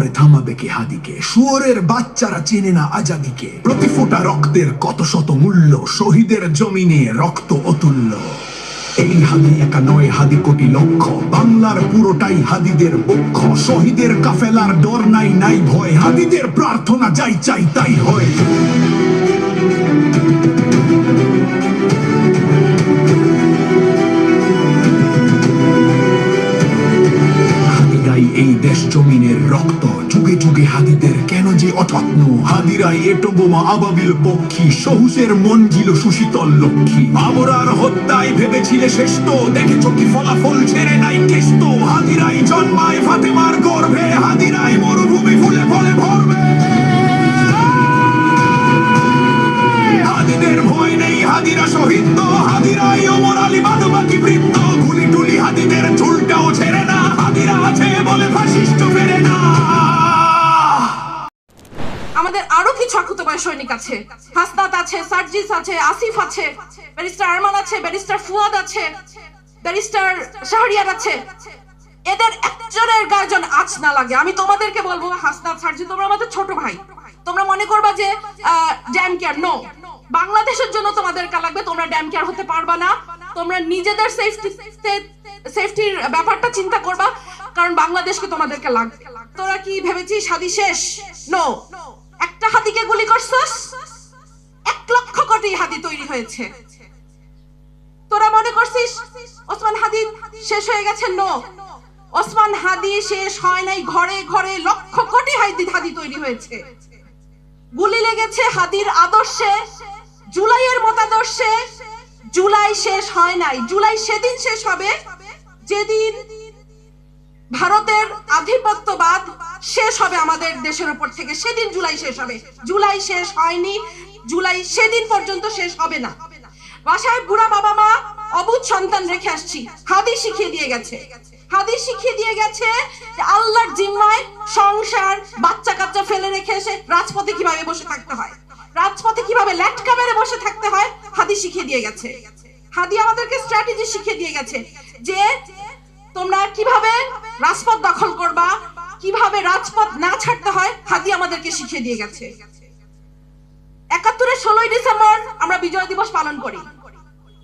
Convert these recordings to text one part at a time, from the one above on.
কোথায় থামাবে কে হাদিকে? শুয়োরের বাচ্চারা চেনে না আজাদিকে। প্রতি ফোঁটা রক্তের কত শত মূল্য, শহীদের জমিনে রক্ত অতুল্য। এই হাদি একা নয়, হাদি কোটি লক্ষ, বাংলার পুরোটাই হাদিদের পক্ষ। শহীদের কাফেলার ডর নাই, নাই ভয়, হাদিদের প্রার্থনা যাই চাই তাই হয়। এই দেশ জমিনের রক্ত, যুগে যুগে হাদিদের কেন যে অযত্ন। হাদিরাই এটো বোমা আবাবিল পক্ষী, সহুসের মন ছিল সুশীতল লক্ষ্মী। বাবরার হত্যায় ভেবেছিলে শ্রেষ্ঠ, দেখেছ কি ফলাফল ছেড়ে নাই কেষ্ট। হাদিরাই জন্মায় ফাতেমার গর্ভে, হাদিরাই মরুভূমি ফুলে ফলে ভরবে। হাদিদের ভয় নেই, হাদিরা শহীদ তো, হাদিরাই ওমর আলী বাদবাকি বৃত্ত। গুলি টুলি হাদিদের ঝুলটাও ছেড়ে না, হাদিরা আছে বলে ফাশিস্ট ফেরে না। আমাদের আরো কিছু আকুতবায় সৈনিক আছে, হাসনাত আছে, সার্জিস আছে, আসিফ আছে, ব্যারিস্টার আরমান আছে, ব্যারিস্টার ফুয়াদ আছে, ব্যারিস্টার শাহরিয়ার আছে। এদের একজনের গায়ে যেন আঁচ না লাগে। আমি তোমাদেরকে বলবো, হাসনাত, সার্জিস, তোমরা আমাদের ছোট ভাই। তোমরা মনে করবা যে ড্যাম কেয়ার, নো, বাংলাদেশের জন্য তোমাদেরকে লাগবে, তোমরা ড্যাম কেয়ার হতে পারবা না। তোমরা নিজেদের সেফটির ব্যাপারটা চিন্তা করবা, কারণ বাংলাদেশকে তোমাদেরকে লাগবে। তোরা কি ভেবেছিস হাদি শেষ? নো। একটা হাদিকে গুলি করছস, 1 লক্ষ কোটি হাদি তৈরি হয়েছে। তোরা মনে করছিস ওসমান হাদি শেষ হয়ে গেছে? নো, ওসমান হাদি শেষ হয় নাই, ঘরে ঘরে লক্ষ কোটি হাদি তৈরি হয়েছে। গুলি লেগেছে হাদির আদর্শে, জুলাইয়ের মতাদর্শে। জুলাই শেষ হয় নাই, জুলাই সেদিন শেষ হবে যেদিন ভারতের আধিপত্যবাদ শেষ হবে আমাদের দেশের উপর থেকে, সেদিন জুলাই শেষ হবে। জুলাই শেষ হয়নি, জুলাই সেদিন পর্যন্ত শেষ হবে না। বাসায় বুড়া বাবা মা অবুঝ সন্তান রেখে আসছি, হাদি শিখিয়ে দিয়ে গেছে। হাদি শিখিয়ে দিয়ে গেছে যে আল্লাহর জিম্মায় সংসার বাচ্চা কাচ্চা ফেলে রেখে এসে রাজপথে কিভাবে বসে থাকতে হয়, রাজপথে কিভাবে ল্যাটকা মেরে বসে থাকতে হয়, হাদি শিখিয়ে দিয়ে গেছে। হাদি আমাদেরকে স্ট্র্যাটেজি শিখিয়ে দিয়ে গেছে যে তোমরা কিভাবে রাজপথ দখল করবা, কিভাবে রাজপথ না ছাড়তে হয়, হাদি আমাদেরকে শিখিয়ে দিয়ে গেছে। ৭১-এর ১৬ই ডিসেম্বর আমরা বিজয় দিবস পালন করি।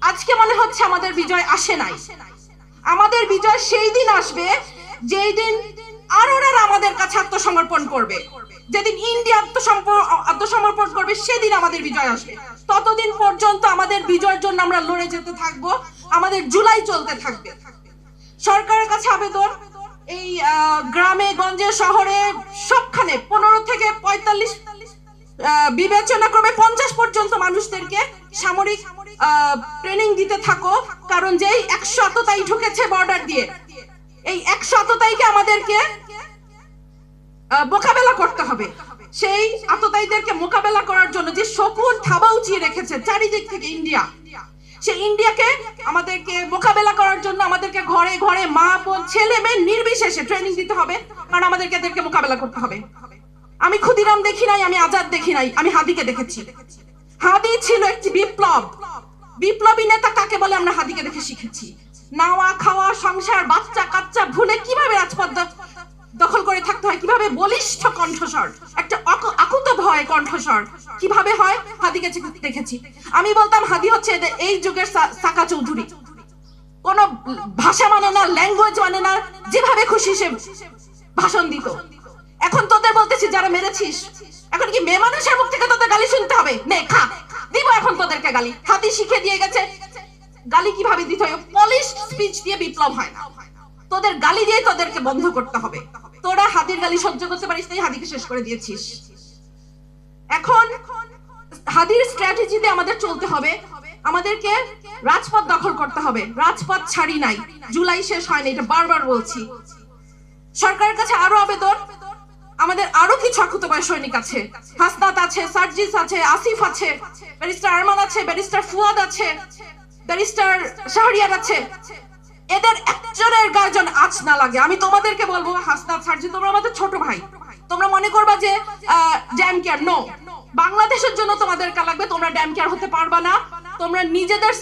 আজকে মনে হচ্ছে আমাদের বিজয় আসে নাই। আমাদের বিজয় সেই দিন আসবে যেই দিন আরোরা আমাদের কাছে আত্মসমর্পণ করবে, যেদিন ইন্ডিয়া আত্মসমর্পণ করবে, সেদিন আমাদের বিজয় আসবে। ততদিন পর্যন্ত আমাদের বিজয়ের জন্য আমরা লড়ে যেতে থাকবো, আমাদের জুলাই চলতে থাকবে। সরকারের কাছে আবেদন, এই গ্রামে গঞ্জে শহরে সবখানে 15 থেকে 45 বিবেচনা ক্রমে 50 পর্যন্ত মানুষদেরকে সামরিক ট্রেনিং দিতে থাকো। কারণ যেই 100 আততায়ী ঢুকেছে বর্ডার দিয়ে, এই 100 আততায়ীকে আমাদেরকে মোকাবেলা করতে হবে। সেই আততায়ীদেরকে মোকাবেলা করার জন্য যে শকুন থাবা উঁচিয়ে রেখেছে চারিদিক থেকে ইন্ডিয়া, সেই ইন্ডিয়াকে আমাদেরকে মোকাবেলা করার জন্য আমাদেরকে ঘরে ঘরে মা বোন ছেলে মেয়ে নির্বিশেষে ট্রেনিং দিতে হবে, কারণ আমাদেরকে এদেরকে মোকাবেলা করতে হবে। আমি ক্ষুদিরাম দেখি নাই, আমি আজাদ দেখি নাই, আমি হাদিকে দেখেছি। হাদি ছিল একটি বিপ্লব, বিপ্লবী নেতা কাকে বলে আমরা হাদিকে দেখে শিখেছি। নাওয়া খাওয়া সংসার বাচ্চা কাচ্চা ভুলে কিভাবে রাজপথ দখল করে থাকতে হয়, কিভাবে বলিষ্ঠ কণ্ঠস্বর, একটা আকুত ভয় কণ্ঠস্বর কিভাবে হয়, হাদিকে দেখেছি। আমি বলতাম হাদি হচ্ছে এই যুগের সাকা চৌধুরী। কোন ভাষা মানে না, ল্যাঙ্গুয়েজ মানে না, যেভাবে খুশি সে ভাষণ দিত। এখন তোদের বলতেছি যারা মেরেছিস, এখন কি মেয়ে মানুষের মুখ থেকে তোদের গালি শুনতে হবে? নে খা, দিব এখন তোদেরকে গালি। হাদি শিখে দিয়ে গেছে গালি কিভাবে দিতে হয়। পলিশ স্পিচ দিয়ে বিপ্লব হয় না, তোদের গালি দিয়ে তোদেরকে বন্ধ করতে হবে। তোরা হাদির গালি সহ্য করতে পারিস তাই হাদিকে শেষ করে দিয়েছিস। এখন হাদির স্ট্র্যাটেজিতে আমাদের চলতে হবে, আমাদেরকে রাজপথ দখল করতে হবে। রাজপথ ছাড়ি নাই, জুলাই শেষ হয়নি, এটা বারবার বলছি। সরকারের কাছে আরো আবেদন, আমাদের আরো কিছু আকুতবায় সৈনিক আছে, হাসনাত আছে, সার্জিস আছে, আসিফ আছে, ব্যারিস্টার আরমান আছে, ব্যারিস্টার ফুয়াদ আছে, ব্যারিস্টার শাহরিয়ার আছে। এদের একজনের গায়ে যেন আঁচ না লাগে। আমি তোমাদেরকে বলবো, হাসনাত, সার্জিস, তোমরা আমাদের ছোট ভাই। তোমরা মনে করবা যে ড্যাম কেয়ার, নো, বাংলাদেশের জন্য তোমাদেরকে লাগবে, তোমরা ড্যাম কেয়ার হতে পারবা না। তোমরা নিজেদের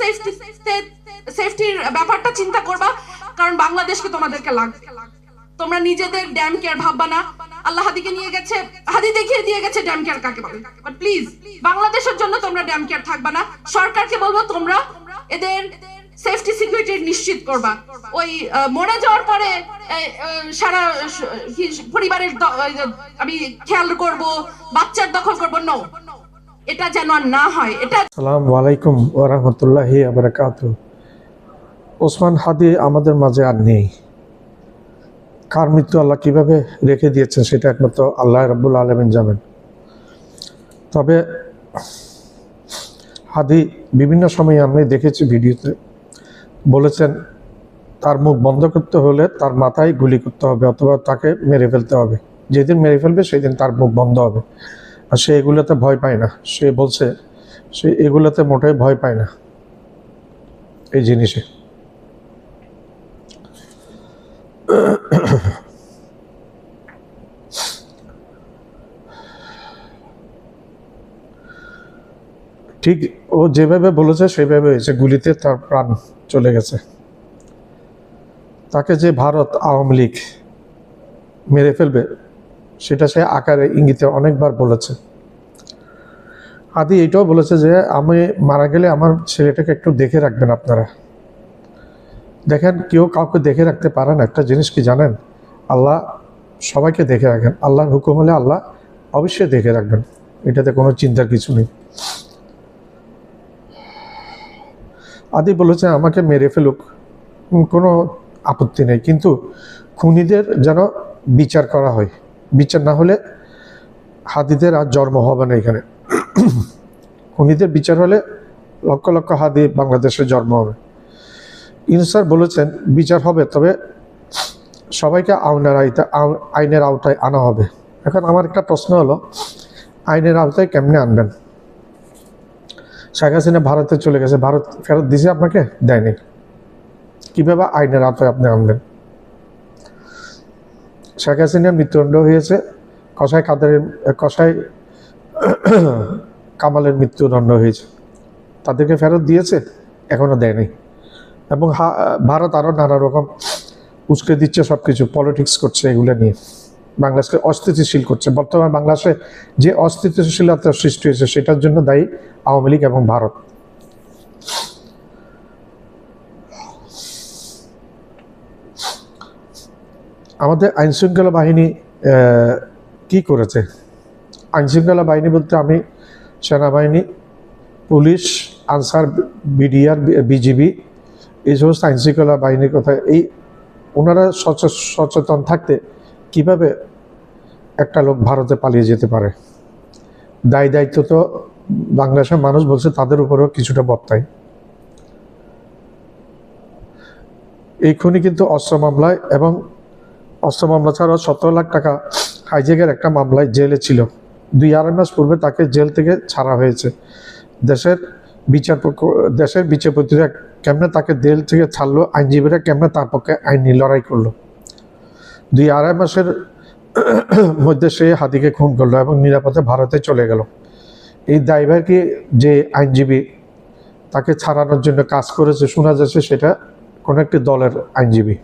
সেফটির ব্যাপারটা চিন্তা করবা, কারণ বাংলাদেশকে তোমাদেরকে লাগবে। তোমরা নিজেদের ড্যাম কেয়ার ভাববা না। আল্লাহ হাদিকে নিয়ে গেছে, হাদি দেখিয়ে দিয়ে গেছে ড্যাম কেয়ার কাকে বলে। বাট প্লিজ বাংলাদেশের জন্য তোমরা ড্যাম কেয়ার থাকবা না। সরকারকে বলবো তোমরা এদের সেফটি সিকিউরিটি নিশ্চিত করবা। ওই মরে যাওয়ার পরে সারা পরিবারের আমি খেয়াল করব, বাচ্চার দখল করব, নো, এটা যেন আর না হয়। এটা আসসালামু আলাইকুম ওয়া রাহমাতুল্লাহি ওয়া বারাকাতুহু। ওসমান হাদি আমাদের মাঝে আর নেই। কার মৃত্যু আল্লাহ কিভাবে রেখে দিয়েছেন সেটা একমাত্র আল্লাহ রাব্বুল আলামিন জানেন। তবে হাদি বিভিন্ন সময়ে আমি দেখেছি ভিডিওতে বলেছেন তার মুখ বন্ধ করতে হলে তার মাথায় গুলি করতে হবে অথবা তাকে মেরে ফেলতে হবে। যেদিন মেরে ফেলবে সেই দিন তার মুখ বন্ধ হবে। আর সে এগুলোতে ভয় পায় না। সে বলছে সে এগুলোতে মোটেই ভয় পায় না এই জিনিসে। ঠিক ও যেভাবে বলেছে সেভাবে হয়েছে, গুলিতে তার প্রাণ চলে গেছে। তাকে যে ভারত আওয়ামী লীগ মেরে ফেলবে সেটা সে আকারে ইঙ্গিতে অনেকবার বলেছে। আদি এটাও বলেছে যে আমি মারা গেলে আমার ছেলেটাকে একটু দেখে রাখবেন আপনারা। দেখেন, কেউ কাউকে দেখে রাখতে পারে না। একটা জিনিস কি জানেন, আল্লাহ সবাইকে দেখে রাখেন। আল্লাহর হুকুম হলে আল্লাহ অবশ্যই দেখে রাখবেন, এটাতে কোনো চিন্তার কিছু নেই। আদি বলেছে আমাকে মেরে ফেলুক, কোনো আপত্তি নেই, কিন্তু খুনিদের যেন বিচার করা হয়। বিচার না হলে হাদিদের আর জন্ম হবে না এখানে। খুনিদের বিচার হলে লক্ষ লক্ষ হাদি বাংলাদেশে জন্ম হবে। ইনসার বলেছেন বিচার হবে, তবে সবাইকে আইনের আওতায় আনা হবে। এখন আমার একটা প্রশ্ন হলো, আইনের আওতায় কেমনে আনবেন? শেখ হাসিনা ভারতে চলে গেছে, ভারত ফেরত দিয়েছে আপনাকে? দেয়নি। কীভাবে আইনের আওতায় আপনি আনবেন? শেখ হাসিনার মৃত্যুদণ্ড হয়েছে, কসাই কামালের মৃত্যুদণ্ড হয়েছে, তাদেরকে ফেরত দিয়েছে? এখনও দেয়নি। এবং ভারত আরও নানা রকম উস্কে দিচ্ছে, সব কিছু পলিটিক্স করছে, এগুলো নিয়ে বাংলাদেশকে অস্থিতিশীল করছে। বর্তমানে বাংলাদেশে যে অস্থিতিশীলতার সৃষ্টি হয়েছে সেটার জন্য দায়ী আওয়ামী লীগ এবং ভারত। আমাদের আইনশৃঙ্খলা বাহিনী কি করেছে? আইনশৃঙ্খলা বাহিনী বলতে আমি সেনাবাহিনী, পুলিশ, আনসার, বিডিআর, বিজিবি, এই সমস্ত আইনশৃঙ্খলা বাহিনীর কথা। এই ওনারা সচেতন থাকতে কিভাবে একটা লোক ভারতে পালিয়ে যেতে পারে? দায়িত্ব তো বাংলাদেশের মানুষ বলছে তাদের উপরেও কিছুটা বর্তায়। এই খুনি কিন্তু অস্ত্র মামলায় এবং অস্ত্র মামলা ছাড়াও 17 লাখ টাকা হাইজ্যাকের একটা মামলায় জেলে ছিল। 2-2.5 মাস পূর্বে তাকে জেল থেকে ছাড়া হয়েছে। দেশের বিচারপতিরা কেমনে তাকে জেল থেকে ছাড়লো, আইনজীবীরা কেমনে তার পক্ষে আইনি লড়াই করলো। 2-2.5 মাসের মধ্যে সে হাদিকে খুন করলো এবং নিরাপদে ভারতে চলে গেল। এই দায়ভার কি যে আইনজীবী তাকে ছাড়ানোর জন্য কাজ করেছে, শোনা যাচ্ছে সেটা কোনো একটি দলের আইনজীবী,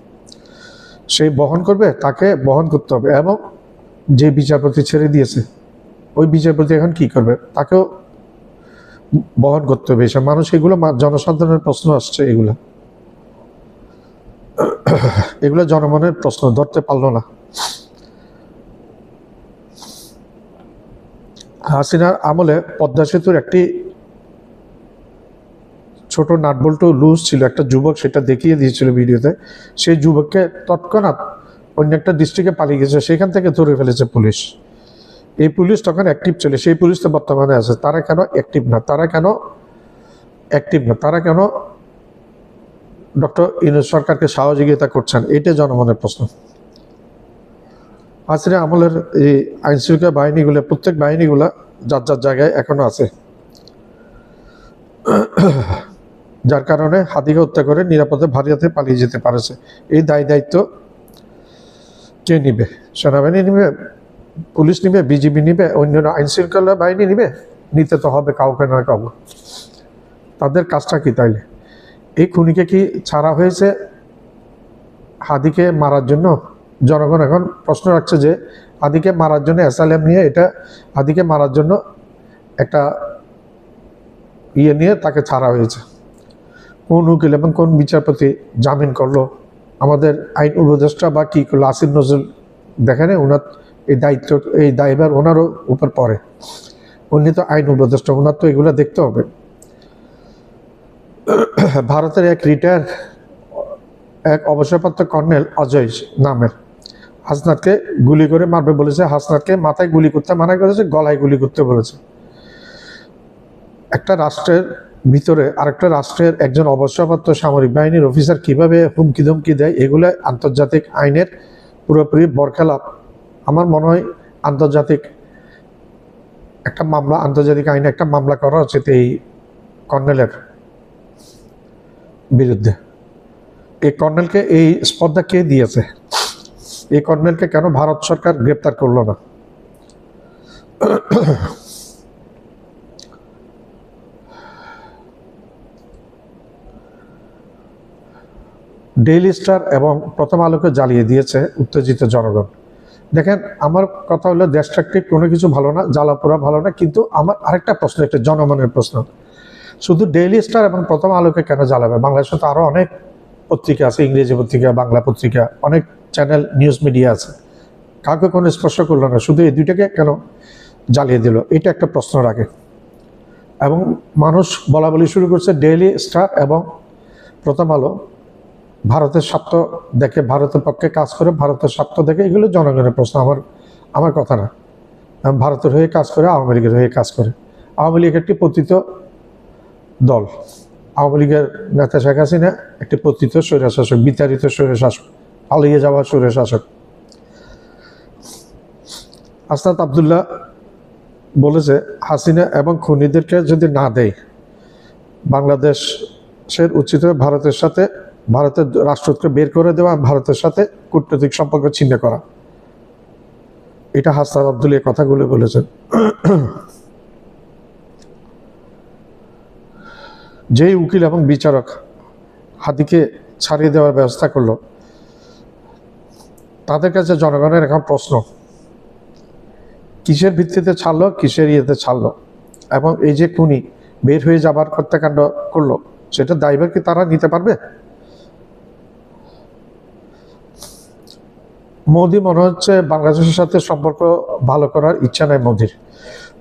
সে বহন করবে, তাকে বহন করতে হবে। এবং যে বিচারপতি ছেড়ে দিয়েছে ওই বিচারপতি এখন কি করবে? তাকেও বহন করতে হবে। এসব মানুষ, এগুলো জনসাধারণের প্রশ্ন আসছে, এগুলো জনমনের প্রশ্ন, ধরতে পারলো না। হাসিনার আমলে পদ্মা সেতুর একটি ছোট নাটবল্টু লুজ ছিল, একটা যুবক সেটা দেখিয়ে দিয়েছিল ভিডিওতে। সেই যুবককে তৎক্ষণাৎ অন্য একটা ডিস্ট্রিক্টে পালিয়ে গেছে, সেখান থেকে ধরে ফেলেছে পুলিশ। এই পুলিশ তখন অ্যাক্টিভ ছিল, সেই পুলিশ তো বর্তমানে আছে। তারা কেন অ্যাক্টিভ না? তারা কেন ডক্টর ইউনূস সরকারকে সহযোগিতা করছেন? এটা জনমনের প্রশ্ন। হাসিনা আমলের এই আইনশৃঙ্খলা বাহিনীগুলো, প্রত্যেক বাহিনীগুলো যার যার জায়গায় এখনো আছে, যার কারণে হাদিকে হত্যা করে নিরাপদে ভারতে পালিয়ে যেতে পারেছে। এই দায়িত্ব কে নিবে? সেনাবাহিনী নিবে, পুলিশ নিবে, বিজিবি নিবে, অন্যান্য আইনশৃঙ্খলা বাহিনী নিবে? নিতে তো হবে কাউকে না কাউকে। তাদের কাজটা কি তাইলে? এই খুনিকে কি ছাড়া হয়েছে হাদিকে মারার জন্য? জনগণ এখন প্রশ্ন রাখছে যে হাদিকে মারার জন্য অ্যাসাইলাম নিয়ে হাদিকে মারার জন্য একটা নিয়ে তাকে ছাড়া হয়েছে। কোন উকিল এবং কোন বিচারপতি জামিন করলো, আমাদের আইন উপদেষ্টা বা কী করলো, আসিফ নজরুল দেখেন ওনার এই দায়ভার ওনারও উপর পড়ে। উনি তো আইন উপদেষ্টা, ওনার তো এগুলো দেখতে হবে। ভারতের এক অবসরপ্রাপ্ত কর্নেল অজয় নামের হাসনাতকে গুলি করে মারবে বলেছে। হাসনাতকে মাথায় গুলি করতে মানা করেছে, গলায় গুলি করতে বলেছে। একটা রাষ্ট্রের ভিতরে আরেকটা রাষ্ট্রের একজন অবসরপ্রাপ্ত সামরিক বাহিনীর অফিসার কিভাবে হুমকি ধমকি দেয়, এগুলো আন্তর্জাতিক আইনের পুরোপুরি বরখেলাপ। আমার মনে হয় আন্তর্জাতিক আইনে একটা মামলা করা উচিত এই কর্নেলের বিরুদ্ধে। এই কর্নেলকে এই স্পর্ধা কে দিয়েছে? এই কর্নেলকে কেন ভারত সরকার গ্রেপ্তার করলো না? ডেইলি স্টার এবং প্রথম আলোকে জ্বালিয়ে দিয়েছে উত্তেজিত জনগণ। দেখেন, আমার কথা হলো দেশটাকে কোনো কিছু ভালো না, জ্বালাপোড়া ভালো না, কিন্তু আমার আরেকটা প্রশ্ন, একটা জনমনের প্রশ্ন, শুধু ডেইলি স্টার এবং প্রথম আলোকে কেন জ্বালাবে? বাংলাদেশে তো আরও অনেক পত্রিকা আছে, ইংরেজি পত্রিকা, বাংলা পত্রিকা, অনেক চ্যানেল, নিউজ মিডিয়া আছে, কাউকে কোনো স্পর্শ করলো না, শুধু এই দুইটাকে কেন জ্বালিয়ে দিল? এটা একটা প্রশ্ন রাখে। এবং মানুষ বলা বলি শুরু করছে ডেইলি স্টার এবং প্রথম আলো ভারতের স্বার্থ দেখে, ভারতের পক্ষে কাজ করে, ভারতের স্বার্থ দেখে। এগুলো জনগণের প্রশ্ন, আমার কথা না। ভারতের হয়ে কাজ করে, আওয়ামী লীগের হয়ে কাজ করে। আওয়ামী লীগ একটি পতিত দল। আওয়ামী লীগের নেতা শেখ হাসিনা একটি পতিত স্বৈরশাসক, বিতাড়িত স্বৈরশাসক, পালিয়ে যাওয়া স্বৈরশাসক। আসনাদ আবদুল্লাহ বলেছে হাসিনা এবং খুনিদেরকে যদি না দেয়, বাংলাদেশের উচিত হবে ভারতের রাষ্ট্রদূতকে বের করে দেওয়া, ভারতের সাথে কূটনৈতিক সম্পর্ক ছিন্ন করা। এটা হাসনাদ আবদুল্লাহ কথাগুলো বলেছেন। যেই উকিল এবং বিচারক হাদিকে ছাড়িয়ে দেওয়ার ব্যবস্থা করলো, তাদের কাছে জনগণের এখন প্রশ্ন, কিসের ভিত্তিতে ছাড়লো, কিসের ইয়েতে ছাড়লো? এবং এই যে খুনি বের হয়ে যাবার হত্যাকাণ্ড করলো, সেটা দায়ভার কি তারা নিতে পারবে? মোদি মনে হচ্ছে বাংলাদেশের সাথে সম্পর্ক ভালো করার ইচ্ছা নাই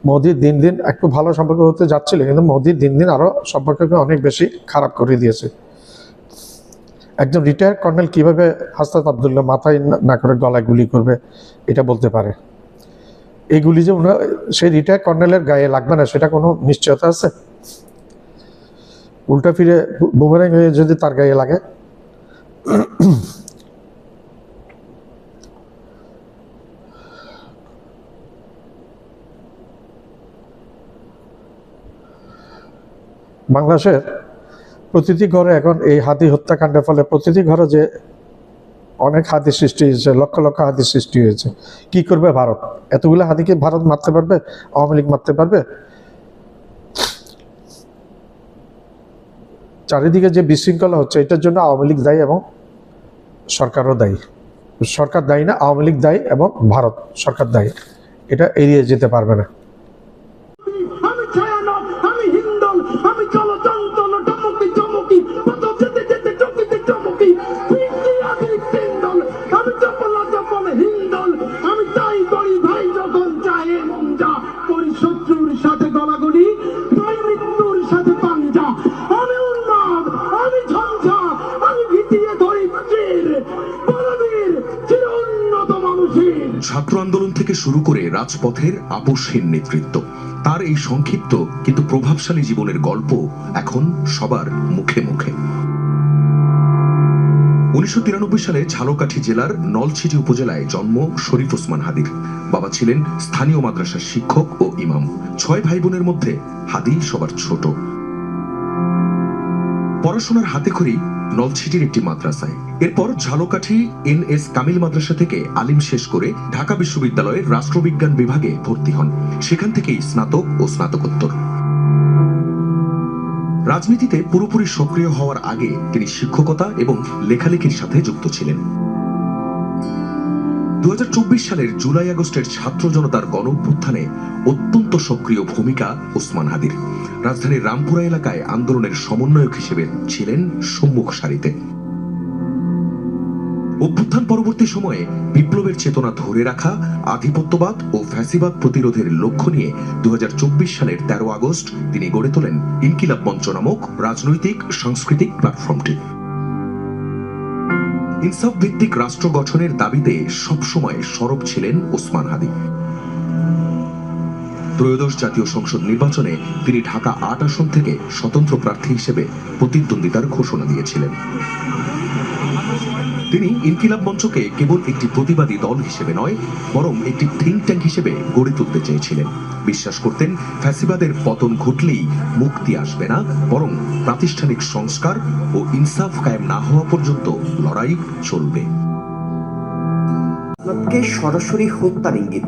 মোদির দিন দিন একটু ভালো সম্পর্ক হতে যাচ্ছিল, কিন্তু মোদির দিন দিন আরো সম্পর্ককে অনেক বেশি খারাপ করে দিয়েছে। একজন রিটায়ার্ড কর্নেল কিভাবে হাসনাত আবদুল্লাহ মাথায় না করে গলায় গুলি করবে এটা বলতে পারে? এই গুলি যে সেই রিটায়ার্ড কর্নেলের গায়ে লাগবে না, সেটা কোনো নিশ্চয়তা আছে? উল্টা ফিরে বুমেরাং হয়ে যদি তার গায়ে লাগে? বাংলাদেশের প্রতিটি ঘরে এখন এই হাতি হত্যাকাণ্ডের ফলে প্রতিটি ঘরে যে অনেক হাতি সৃষ্টি হয়েছে, লক্ষ লক্ষ হাতি সৃষ্টি হয়েছে। কি করবে ভারত? এতগুলো হাতিকে ভারত মারতে পারবে? আওয়ামী লীগ মারতে পারবে? চারিদিকে যে বিশৃঙ্খলা হচ্ছে, এটার জন্য আওয়ামী লীগ দায়ী এবং সরকারও দায়ী। সরকার দায়ী না, আওয়ামী লীগ দায়ী এবং ভারত সরকার দায়ী। এটা এড়িয়ে যেতে পারবে না। ছাত্র আন্দোলন থেকে শুরু করে রাজপথের আপোষহীন নেতৃত্ব, তার এই সংক্ষিপ্ত কিন্তু প্রভাবশালী জীবনের গল্প এখন সবার মুখে মুখে। 1993 সালে ঝালকাঠি জেলার নলছিটি উপজেলায় জন্ম শরীফ ওসমান হাদির। বাবা ছিলেন স্থানীয় মাদ্রাসার শিক্ষক ও ইমাম। 6 ভাই বোনের মধ্যে হাদি সবার ছোট। পড়াশোনার হাতেখড়ি নলছিটির একটি মাদ্রাসায়। এরপর ঝালকাঠি NS কামিল মাদ্রাসা থেকে আলিম শেষ করে ঢাকা বিশ্ববিদ্যালয়ের রাষ্ট্রবিজ্ঞান বিভাগে ভর্তি হন। সেখান থেকেই স্নাতক ও স্নাতকোত্তর। রাজনীতিতে পুরোপুরি সক্রিয় হওয়ার আগে তিনি শিক্ষকতা এবং লেখালেখির সাথে যুক্ত ছিলেন। 2024 সালের জুলাই আগস্টের ছাত্র জনতার গণ অভ্যুত্থানে অত্যন্ত সক্রিয় ভূমিকা ওসমান হাদির। রাজধানীর রামপুরা এলাকায় আন্দোলনের সমন্বয়ক হিসেবে ছিলেন সম্মুখ সারিতে। অভ্যুত্থান পরবর্তী সময়ে বিপ্লবের চেতনা ধরে রাখা, আধিপত্যবাদ ও ফ্যাসিবাদ প্রতিরোধের লক্ষ্য নিয়ে 2024 সালের 13 আগস্ট তিনি গড়ে তোলেন ইনকিলাব মঞ্চ নামক রাজনৈতিক সাংস্কৃতিক প্ল্যাটফর্মটি। ইনসাফ ভিত্তিক রাষ্ট্র গঠনের দাবিতে সবসময় সরব ছিলেন ওসমান হাদি। ত্রয়োদশ জাতীয় সংসদ নির্বাচনে তিনি ঢাকা 8 আসন থেকে স্বতন্ত্র প্রার্থী হিসেবে প্রতিদ্বন্দ্বিতার ঘোষণা দিয়েছিলেন। তিনি ইনকিলাব মঞ্চকে কেবল একটি প্রতিবাদী দল হিসেবে নয়, বরং একটি থিঙ্ক ট্যাঙ্ক হিসেবে গড়ে তুলতে চেয়েছিলেন। বিশ্বাস করতেন ফ্যাসিবাদের পতন ঘটলেই মুক্তি আসবে না, বরং প্রাতিষ্ঠানিক সংস্কার ও ইনসাফ কায়েম না হওয়া পর্যন্ত লড়াই চলবে। সরাসরি হত্যার ইঙ্গিত।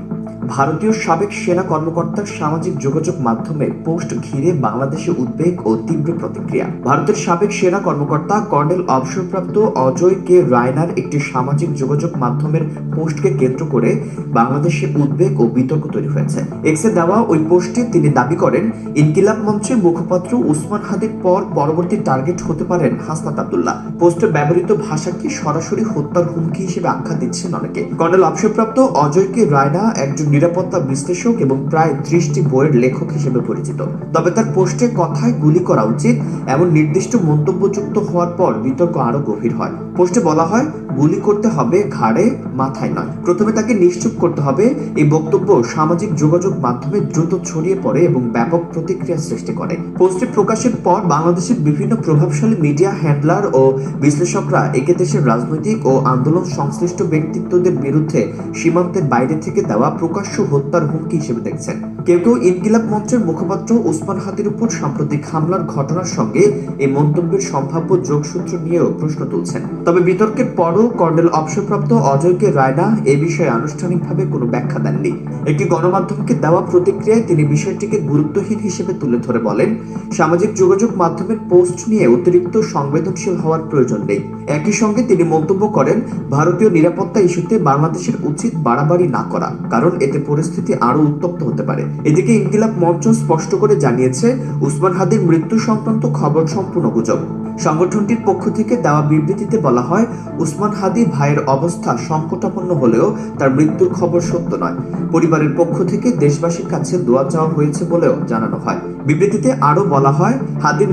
ভারতীয় সাবেক সেনা কর্মকর্তার সামাজিক যোগাযোগ মাধ্যমে পোস্ট ঘিরে বাংলাদেশে উদ্বেগ ও তীব্র প্রতিক্রিয়া। ভারতের সাবেক সেনা কর্মকর্তা কর্নেল অবসরপ্রাপ্ত অজয় কে রায়নার একটি সামাজিক যোগাযোগ মাধ্যমের পোস্টকে কেন্দ্র করে বাংলাদেশে উদ্বেগ ও বিতর্ক তৈরি হয়েছে। এক্সে দেওয়া ওই পোস্টে তিনি দাবি করেন, ইনকিলাব মঞ্চের মুখপাত্র ওসমান হাদির পর পরবর্তী টার্গেট হতে পারেন হাসনাত আব্দুল্লাহ। পোস্টে ব্যবহৃত ভাষাকে সরাসরি হত্যার হুমকি হিসেবে আখ্যা দিচ্ছেন অনেকে। কর্নেল অবসরপ্রাপ্ত অজয় কে রায়না একজন নিরাপত্তা বিশ্লেষক এবং প্রায় 30টি বইয়ের লেখক হিসেবে পরিচিত। তবে তার পোস্টে কথায় গুলি করা উচিত এমন নির্দিষ্ট মন্তব্যযুক্ত হওয়ার পর বিতর্ক আরো গভীর হয়। পোস্টে বলা হয়, গুলি করতে হবে ঘাড়ে, মাথায় নয়। প্রথমে তাকে নিশ্চুপ করতে হবে। এই বক্তব্য সামাজিক যোগাযোগ মাধ্যমে দ্রুত ছড়িয়ে পড়ে এবং ব্যাপক প্রতিক্রিয়া সৃষ্টি করে। পোস্টটি প্রকাশের পর বাংলাদেশের বিভিন্ন প্রভাবশালী মিডিয়া হ্যান্ডলার ও বিশ্লেষকরা একে দেশের রাজনৈতিক ও আন্দোলন সংশ্লিষ্ট ব্যক্তিত্বদের বিরুদ্ধে সীমান্তের বাইরে থেকে দেওয়া প্রকাশ্য হত্যার হুমকি হিসেবে দেখছেন। কেউ কেউ ইনকিলাব মঞ্চের মুখপাত্র ওসমান হাদির উপর সাম্প্রতিক হামলার ঘটনার সঙ্গে এই মন্তব্যের সম্ভাব্য যোগসূত্র নিয়েও প্রশ্ন তুলছেন। তবে বিতর্কের পরও কর্নেল অবসরপ্রাপ্ত অজয় কে রায়না এ বিষয়ে আনুষ্ঠানিকভাবে কোনো ব্যাখ্যা দেননি। একটি গণমাধ্যমকে দেওয়া প্রতিক্রিয়ায় তিনি বিষয়টিকে গুরুত্বহীন হিসেবে তুলে ধরে বলেন, সামাজিক যোগাযোগ মাধ্যমের পোস্ট নিয়ে অতিরিক্ত সংবেদনশীল হওয়ার প্রয়োজন নেই। একই সঙ্গে তিনি মন্তব্য করেন, ভারতীয় নিরাপত্তা ইস্যুতে বাংলাদেশের উচিত বাড়াবাড়ি না করা, কারণ এতে পরিস্থিতি আরো উত্তপ্ত হতে পারে। এদিকে ইনকিলাব মঞ্চ স্পষ্ট করে জানিয়েছে, ওসমান হাদির মৃত্যু সংক্রান্ত খবর সম্পূর্ণ গুজব। সংগঠনটির পক্ষ থেকে দেওয়া বিবৃতিতে বলা হয়, ওসমান হাদি ভাইয়ের অবস্থা সংকটাপন্ন হলেও তার মৃত্যুর খবর সত্য নয়। পরিবারের পক্ষ থেকে দেশবাসীর কাছে দোয়া চাওয়া হয়েছে বলেও জানানো হয়। বিবৃতিতে আরো বলা হয়, হাদির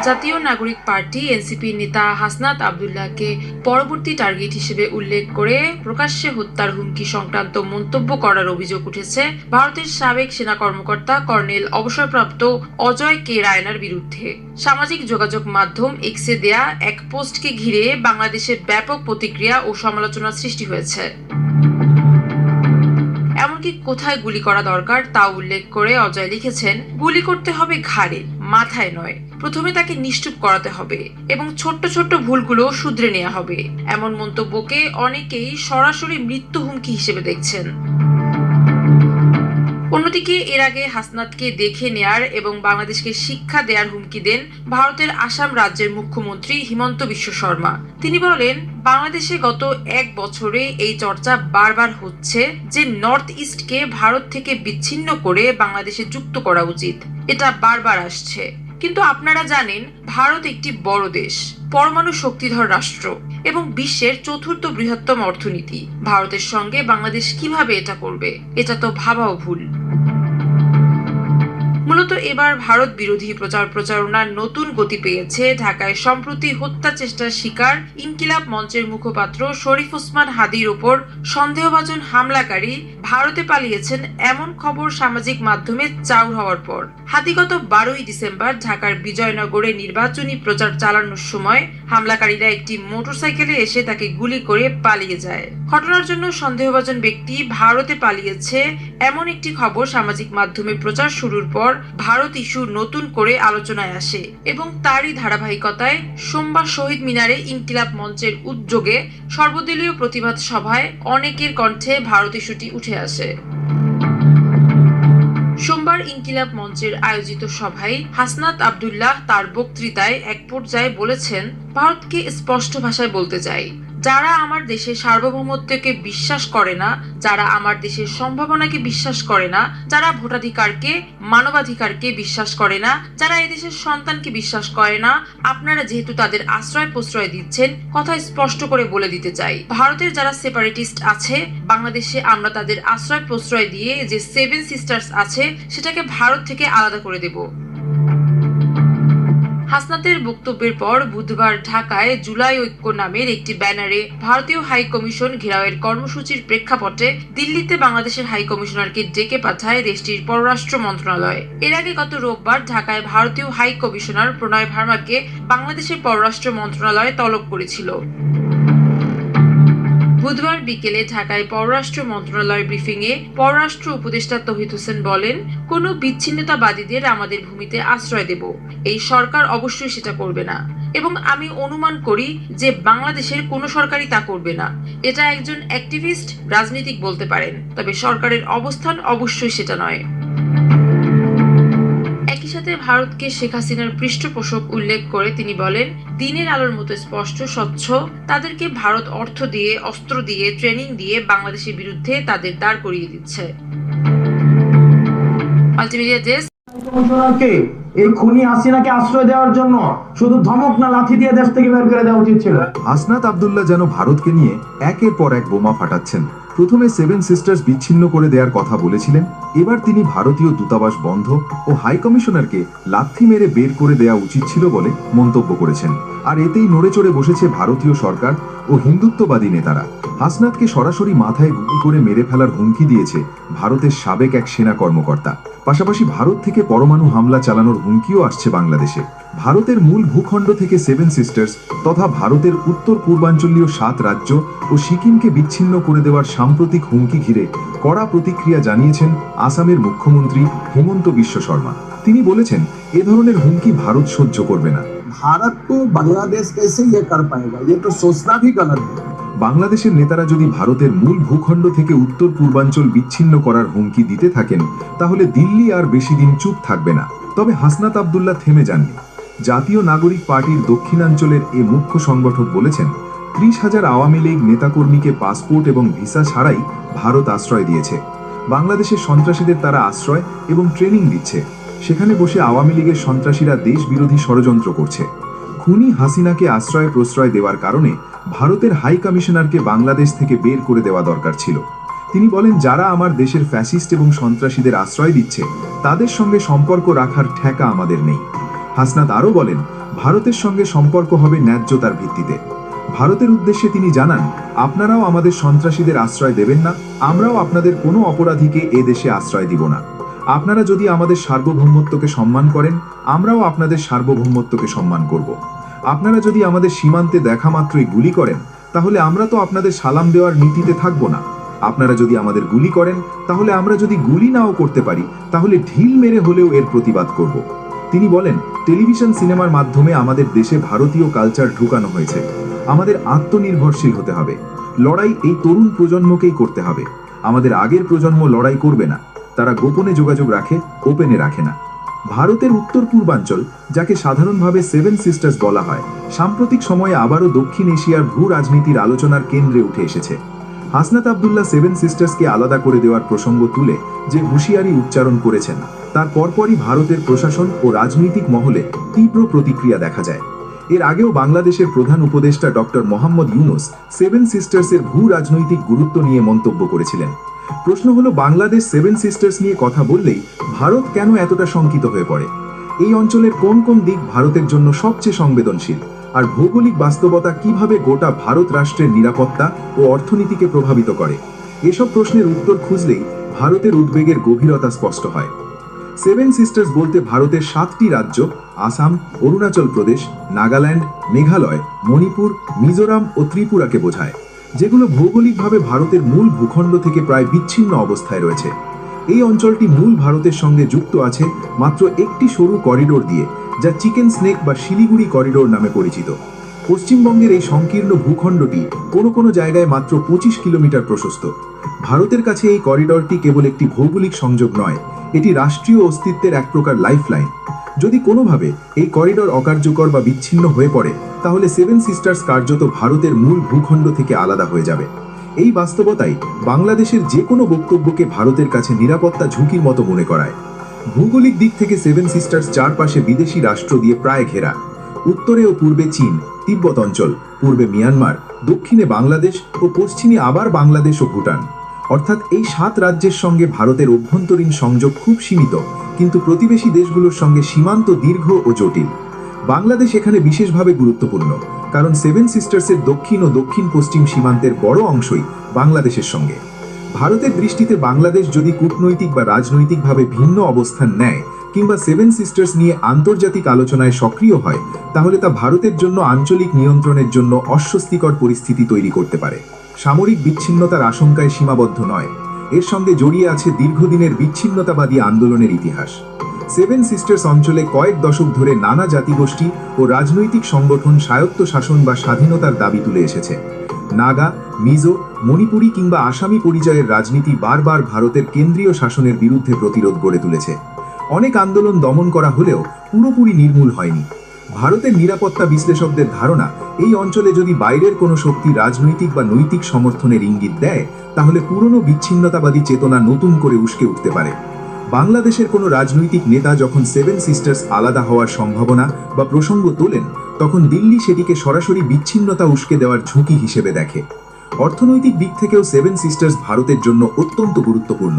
জাতীয় নাগরিক পার্টি এনসিপি নেতা হাসনাত আব্দুল্লাহকে পরবর্তী টার্গেট হিসেবে উল্লেখ করে প্রকাশ্যে হত্যার হুমকি সংক্রান্ত মন্তব্য করার অভিযোগ উঠেছে ভারতের সাবেক সেনা কর্মকর্তা কর্নেল অবসরপ্রাপ্ত অজয় কে রায়নার বিরুদ্ধে। সামাজিক যোগাযোগ মাধ্যম এক্সে দেয়া এক পোস্টকে ঘিরে বাংলাদেশে ব্যাপক প্রতিক্রিয়া ও সমালোচনা সৃষ্টি হয়েছে। এমনকি কোথায় গুলি করা দরকার তা উল্লেখ করে অজয় লিখেছেন, গুলি করতে হবে ঘাড়ে, মাথায় নয়। প্রথমে তাকে নিশ্চুপ করাতে হবে এবং ছোট্ট ছোট্ট ভুলগুলো শুধরে নেওয়া হবে। এমন মন্তব্যকে অনেকেই সরাসরি মৃত্যু হুমকি হিসেবে দেখছেন। অন্যদিকে এর আগে হাসনাতকে দেখে নেয়ার এবং বাংলাদেশকে শিক্ষা দেওয়ার হুমকি দেন ভারতের আসাম রাজ্যের মুখ্যমন্ত্রী হিমন্ত বিশ্ব শর্মা। তিনি বলেন, বাংলাদেশে গত 1 বছরে এই চর্চা বারবার হচ্ছে যে নর্থ ইস্টকে ভারত থেকে বিচ্ছিন্ন করে বাংলাদেশে যুক্ত করা উচিত। এটা বারবার আসছে, কিন্তু আপনারা জানেন ভারত একটি বড় দেশ, পরমাণু শক্তিধর রাষ্ট্র এবং বিশ্বের 4র্থ বৃহত্তম অর্থনীতি। ভারতের সঙ্গে বাংলাদেশ কিভাবে এটা করবে? এটা তো ভাবাও ভুল। মূলত এবার ভারত বিরোধী প্রচার প্রচারণার নতুন গতি পেয়েছে ঢাকায় সম্প্রতি হত্যা চেষ্টার শিকার ইনকিলাব মঞ্চের মুখপাত্র শরীফ ওসমান হাদির ওপর সন্দেহভাজন হামলাকারী ভারতে পালিয়েছেন এমন খবর সামাজিক মাধ্যমে চাউর হওয়ার পর। হাদি গত 12ই ডিসেম্বর ঢাকার বিজয়নগরে নির্বাচনী প্রচার চালানোর সময় হামলাকারীরা একটি মোটরসাইকেলে এসে তাকে গুলি করে পালিয়ে যায়। ঘটনার জন্য সন্দেহভাজন ব্যক্তি ভারতে পালিয়েছে এমন একটি খবর সামাজিক মাধ্যমে প্রচার শুরুর পর ভারত ইস্যু নতুন করে আলোচনায় আসে এবং তারই ধারাবাহিকতায় সোমবার শহীদ মিনারে ইনকিলাব মঞ্চের উদ্যোগে সর্বদলীয় প্রতিবাদ সভায় অনেকের কণ্ঠে ভারত ইস্যুটি উঠে আসে। সোমবার ইনকিলাব মঞ্চের আয়োজিত সভায় হাসনাত আব্দুল্লাহ তার বক্তৃতায় এক পর্যায়ে বলেছেন, ভারতকে স্পষ্ট ভাষায় বলতে চাই, যারা আমার দেশের সার্বভৌমত্বকে বিশ্বাস করে না, যারা আমার দেশের সম্ভাবনাকে বিশ্বাস করে না, যারা ভোটাধিকারকে, মানবাধিকারকে বিশ্বাস করে না, যারা এদেশের সন্তানকে বিশ্বাস করে না, আপনারা যেহেতু তাদের আশ্রয় প্রশ্রয় দিচ্ছেন, কথা স্পষ্ট করে বলে দিতে চাই, ভারতের যারা সেপারেটিস্ট আছে, বাংলাদেশে আমরা তাদের আশ্রয় প্রশ্রয় দিয়ে যে 7 সিস্টার্স আছে সেটাকে ভারত থেকে আলাদা করে দেব। হাসনাতের বক্তব্যের পর বুধবার ঢাকায় জুলাই ঐক্য নামের একটি ব্যানারে ভারতীয় হাই কমিশন ঘেরাওয়ের কর্মসূচির প্রেক্ষাপটে দিল্লিতে বাংলাদেশের হাই কমিশনারকে ডেকে পাঠায় দেশটির পররাষ্ট্র মন্ত্রণালয়। এর আগে গত রোববার ঢাকায় ভারতীয় হাই কমিশনার প্রণয় ভার্মাকে বাংলাদেশের পররাষ্ট্র মন্ত্রণালয় তলব করেছিল। বুধবার বিকেলে ঢাকায় পররাষ্ট্র মন্ত্রণালয়ের ব্রিফিংয়ে পররাষ্ট্র উপদেষ্টা তৌহিদ হোসেন বলেন, কোনো বিচ্ছিন্নতাবাদীদের আমাদের ভূমিতে আশ্রয় দেব, এই সরকার অবশ্যই সেটা করবে না, এবং আমি অনুমান করি যে বাংলাদেশের কোনো সরকারই তা করবে না। এটা একজন অ্যাক্টিভিস্ট রাজনীতিক বলতে পারেন, তবে সরকারের অবস্থান অবশ্যই সেটা নয়। একই সাথে ভারতকে শেখ হাসিনার পৃষ্ঠপোষক উল্লেখ করে তিনি বলেন, দিনের আলোর মতো স্পষ্ট, স্বচ্ছ, তাদেরকে ভারত অর্থ দিয়ে, অস্ত্র দিয়ে, ট্রেনিং দিয়ে বাংলাদেশের বিরুদ্ধে তাদের দাঁড় করিয়ে দিচ্ছে। Multimedia desk. কমিশনারকে এই খুনি হাসিনাকে আশ্রয় দেওয়ার জন্য শুধু ধমক না লাথি দিয়ে দেশ থেকে বের করে দেওয়া উচিত ছিল। হাসনাত আব্দুল্লাহ যেন ভারতকে নিয়ে একের পর এক বোমা ফাটাচ্ছেন। প্রথমে 7 সিস্টার্স বিচ্ছিন্ন করে দেওয়ার কথা বলেছিলেন, এবার তিনি ভারতীয় দূতাবাস বন্ধ ও হাই কমিশনারকে লাথি মেরে বের করে দেওয়া উচিত ছিল বলে মন্তব্য করেছেন। আর এতেই নড়ে চড়ে বসেছে ভারতীয় সরকার ও হিন্দুত্ববাদী নেতারা। হাসনাতকে সরাসরি মাথায় গুলি করে মেরে ফেলার হুমকি দিয়েছে ভারতের সাবেক এক সেনা কর্মকর্তা। পাশাপাশি ভারত থেকে পরমাণু হামলা চালানোর হুমকিও আসছে বাংলাদেশে। ভারতের মূল ভূখণ্ড থেকে 7 সিস্টার্স তথা ভারতের উত্তর পূর্বাঞ্চলীয় 7 রাজ্য ও সিকিমকে বিচ্ছিন্ন করে দেওয়ার সাম্প্রতিক হুমকি ঘিরে কড়া প্রতিক্রিয়া জানিয়েছেন আসামের মুখ্যমন্ত্রী হিমন্ত বিশ্ব শর্মা। তিনি বলেছেন, এ ধরনের হুমকি ভারত সহ্য করবে না। भारत को बांग्लादेश कैसे ये कर पाएगा, ये तो सोचना भी गलत है। বাংলাদেশের নেতারা যদি ভারতের মূল ভূখণ্ড থেকে উত্তর পূর্বাঞ্চল বিচ্ছিন্ন করার হুমকি দিতে থাকেন, তাহলে দিল্লি আর বেশি দিন চুপ থাকবে না। তবে হাসনাত আব্দুল্লাহ থেমে যাননি। জাতীয় নাগরিক পার্টির দক্ষিণাঞ্চলের এ মুখ্য সংগঠক বলেছেন, 30,000 আওয়ামী লীগ নেতাকর্মীকে পাসপোর্ট এবং ভিসা ছাড়াই ভারত আশ্রয় দিয়েছে। বাংলাদেশের সন্ত্রাসীদের তারা আশ্রয় এবং ট্রেনিং দিচ্ছে। সেখানে বসে আওয়ামী লীগের সন্ত্রাসীরা দেশ বিরোধী ষড়যন্ত্র করছে। খুনি হাসিনাকে আশ্রয় প্রশ্রয় দেওয়ার কারণে ভারতের হাই কমিশনারকে বাংলাদেশ থেকে বের করে দেওয়া দরকার ছিল। তিনি বলেন, যারা আমার দেশের ফ্যাসিস্ট এবং সন্ত্রাসীদের আশ্রয় দিচ্ছে তাদের সঙ্গে সম্পর্ক রাখার ঠেকা আমাদের নেই। হাসনাত আরও বলেন, ভারতের সঙ্গে সম্পর্ক হবে ন্যায্যতার ভিত্তিতে। ভারতের উদ্দেশ্যে তিনি জানান, আপনারাও আমাদের সন্ত্রাসীদের আশ্রয় দেবেন না, আমরাও আপনাদের কোনো অপরাধীকে এ দেশে আশ্রয় দিব না। আপনারা যদি আমাদের সার্বভৌমত্বকে সম্মান করেন, আমরাও আপনাদের সার্বভৌমত্বকে সম্মান করব। আপনারা যদি আমাদের সীমান্তে দেখা মাত্রই গুলি করেন, তাহলে আমরা তো আপনাদের সালাম দেওয়ার নীতিতে থাকব না। আপনারা যদি আমাদের গুলি করেন, তাহলে আমরা যদি গুলি নাও করতে পারি, তাহলে ঢিল মেরে হলেও এর প্রতিবাদ করব। তিনি বলেন, টেলিভিশন সিনেমার মাধ্যমে আমাদের দেশে ভারতীয় কালচার ঢুকানো হয়েছে। আমাদের আত্মনির্ভরশীল হতে হবে। লড়াই এই তরুণ প্রজন্মকেই করতে হবে। আমাদের আগের প্রজন্ম লড়াই করবে না, তারা গোপনে যোগাযোগ রাখে, ওপেনে রাখে না। ভারতের উত্তর পূর্বাঞ্চল, যাকে সাধারণভাবে 7 সিস্টার্স বলা হয়, সাম্প্রতিক সময়ে আবারও দক্ষিণ এশিয়ার ভূ রাজনীতির আলোচনার কেন্দ্রে উঠে এসেছে। হাসনাত আব্দুল্লাহ 7 সিস্টার্সকে আলাদা করে দেওয়ার প্রসঙ্গ তুলে যে হুঁশিয়ারি উচ্চারণ করেছেন, তার পরপরই ভারতের প্রশাসন ও রাজনৈতিক মহলে তীব্র প্রতিক্রিয়া দেখা যায়। এর আগেও বাংলাদেশের প্রধান উপদেষ্টা ডক্টর মোহাম্মদ ইউনুস 7 সিস্টার্সের ভূ রাজনৈতিক গুরুত্ব নিয়ে মন্তব্য করেছিলেন। প্রশ্ন হলো, বাংলাদেশ 7 সিস্টার্স নিয়ে কথা বললেই ভারত কেন এতটা শঙ্কিত হয়ে পড়ে? এই অঞ্চলের কোন কোন দিক ভারতের জন্য সবচেয়ে সংবেদনশীল, আর ভৌগোলিক বাস্তবতা কিভাবে গোটা ভারত রাষ্ট্রের নিরাপত্তা ও অর্থনীতিকে প্রভাবিত করে? এসব প্রশ্নের উত্তর খুঁজলেই ভারতের উদ্বেগের গভীরতা স্পষ্ট হয়। 7 সিস্টার্স বলতে ভারতের 7টি রাজ্য, আসাম, অরুণাচল প্রদেশ, নাগাল্যান্ড, মেঘালয়, মণিপুর, মিজোরাম ও ত্রিপুরাকে বোঝায়, যেগুলো ভৌগোলিকভাবে ভারতের মূল ভূখণ্ড থেকে প্রায় বিচ্ছিন্ন অবস্থায় রয়েছে। এই অঞ্চলটি মূল ভারতের সঙ্গে যুক্ত আছে মাত্র একটি সরু করিডোর দিয়ে, যা চিকেন স্নেক বা শিলিগুড়ি করিডোর নামে পরিচিত। পশ্চিমবঙ্গের এই সংকীর্ণ ভূখণ্ডটি কোনো কোনো জায়গায় মাত্র 25 কিলোমিটার প্রশস্ত। ভারতের কাছে এই করিডোরটি কেবল একটি ভৌগোলিক সংযোগ নয়, এটি রাষ্ট্রীয় অস্তিত্বের এক প্রকার লাইফলাইন। যদি কোনোভাবে এই করিডর অকার্যকর বা বিচ্ছিন্ন হয়ে পড়ে, তাহলে সেভেন সিস্টার্স কার্যত ভারতের মূল ভূখণ্ড থেকে আলাদা হয়ে যাবে। এই বাস্তবতাই বাংলাদেশের যে কোনো বক্তব্যকে ভারতের কাছে নিরাপত্তা ঝুঁকির মতো মনে করায়। ভৌগোলিক দিক থেকে সেভেন সিস্টার্স চারপাশে বিদেশি রাষ্ট্র দিয়ে প্রায় ঘেরা। উত্তরে ও পূর্বে চীন, তিব্বত অঞ্চল, পূর্বে মিয়ানমার, দক্ষিণে বাংলাদেশ ও পশ্চিমে আবার বাংলাদেশ ও ভুটান। অর্থাৎ এই 7 রাজ্যের সঙ্গে ভারতের অভ্যন্তরীণ সংযোগ খুব সীমিত, কিন্তু প্রতিবেশী দেশগুলোর সঙ্গে সীমান্ত দীর্ঘ ও জটিল। বাংলাদেশ এখানে বিশেষভাবে গুরুত্বপূর্ণ, কারণ সেভেন সিস্টার্সের দক্ষিণ ও দক্ষিণ পশ্চিম সীমান্তের বড় অংশই বাংলাদেশের সঙ্গে। ভারতের দৃষ্টিতে বাংলাদেশ যদি কূটনৈতিক বা রাজনৈতিকভাবে ভিন্ন অবস্থান নেয় কিংবা সেভেন সিস্টার্স নিয়ে আন্তর্জাতিক আলোচনায় সক্রিয় হয়, তাহলে তা ভারতের জন্য আঞ্চলিক নিয়ন্ত্রণের জন্য অস্বস্তিকর পরিস্থিতি তৈরি করতে পারে। সামরিক বিচ্ছিন্নতার আশঙ্কায় সীমাবদ্ধ নয়, এর সঙ্গে জড়িয়ে আছে দীর্ঘদিনের বিচ্ছিন্নতাবাদী আন্দোলনের ইতিহাস। সেভেন সিস্টার্স অঞ্চলে কয়েক দশক ধরে নানা জাতিগোষ্ঠী ও রাজনৈতিক সংগঠন স্বায়ত্ত শাসন বা স্বাধীনতার দাবি তুলে এসেছে। নাগা, মিজো, মণিপুরী কিংবা আসামি পরিচয়ের রাজনীতি বারবার ভারতের কেন্দ্রীয় শাসনের বিরুদ্ধে প্রতিরোধ গড়ে তুলেছে। অনেক আন্দোলন দমন করা হলেও পুরোপুরি নির্মূল হয়নি। ভারতের নিরাপত্তা বিশ্লেষকদের ধারণা, এই অঞ্চলে যদি বাইরের কোনো শক্তি রাজনৈতিক বা নৈতিক সমর্থনের ইঙ্গিত দেয়, তাহলে পুরনো বিচ্ছিন্নতাবাদী চেতনা নতুন করে উস্কে উঠতে পারে। বাংলাদেশের কোনো রাজনৈতিক নেতা যখন সেভেন সিস্টার্স আলাদা হওয়ার সম্ভাবনা বা প্রসঙ্গ তোলেন, তখন দিল্লি সেটিকে সরাসরি বিচ্ছিন্নতা উস্কে দেওয়ার ঝুঁকি হিসেবে দেখে। অর্থনৈতিক দিক থেকেও সেভেন সিস্টার্স ভারতের জন্য অত্যন্ত গুরুত্বপূর্ণ।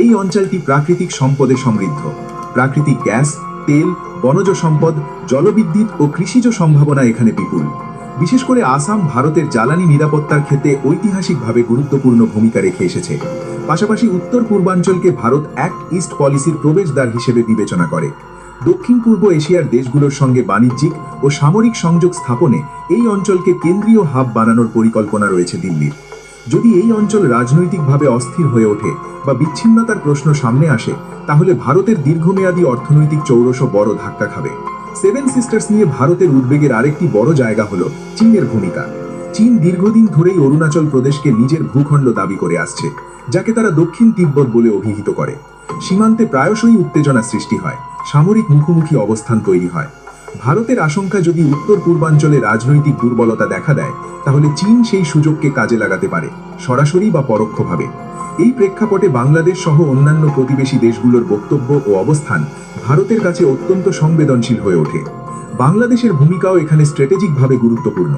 এই অঞ্চলটি প্রাকৃতিক সম্পদে সমৃদ্ধ। প্রাকৃতিক গ্যাস, তেল, বনজ সম্পদ, জলবিদ্যুৎ ও কৃষিজ সম্ভাবনা এখানে বিপুল। বিশেষ করে আসাম ভারতের জ্বালানি নিরাপত্তার ক্ষেত্রে ঐতিহাসিকভাবে গুরুত্বপূর্ণ ভূমিকা রেখে এসেছে। পাশাপাশি উত্তর পূর্বাঞ্চলকে ভারত অ্যাক্ট ইস্ট পলিসির প্রবেশদ্বার হিসেবে বিবেচনা করে। দক্ষিণ পূর্ব এশিয়ার দেশগুলোর সঙ্গে বাণিজ্যিক ও সামরিক সংযোগ স্থাপনে এই অঞ্চলকে কেন্দ্রীয় হাব বানানোর পরিকল্পনা রয়েছে দিল্লির। যদি এই অঞ্চল রাজনৈতিকভাবে অস্থির হয়ে ওঠে বা বিচ্ছিন্নতার প্রশ্ন সামনে আসে, তাহলে ভারতের দীর্ঘমেয়াদী অর্থনৈতিক চৌরস বড় ধাক্কা খাবে। সেভেন সিস্টার্স নিয়ে ভারতের উদ্বেগের আরেকটি বড় জায়গা হল চীনের ভূমিকা। চীন দীর্ঘদিন ধরেই অরুণাচল প্রদেশকে নিজের ভূখণ্ড দাবি করে আসছে, যাকে তারা দক্ষিণ তিব্বত বলে অভিহিত করে। সীমান্তে প্রায়শই উত্তেজনা সৃষ্টি হয়, সামরিক মুখোমুখি অবস্থান তৈরি হয়। ভারতের আশঙ্কা, যদি উত্তর পূর্বাঞ্চলে রাজনৈতিক দুর্বলতা দেখা দেয়, তাহলে চীন সেই সুযোগকে কাজে লাগাতে পারে, সরাসরি বা পরোক্ষভাবে। এই প্রেক্ষাপটে বাংলাদেশ সহ অন্যান্য প্রতিবেশী দেশগুলোর বক্তব্য ও অবস্থান ভারতের কাছে অত্যন্ত সংবেদনশীল হয়ে ওঠে। বাংলাদেশের ভূমিকাও এখানে স্ট্র্যাটেজিকভাবে গুরুত্বপূর্ণ।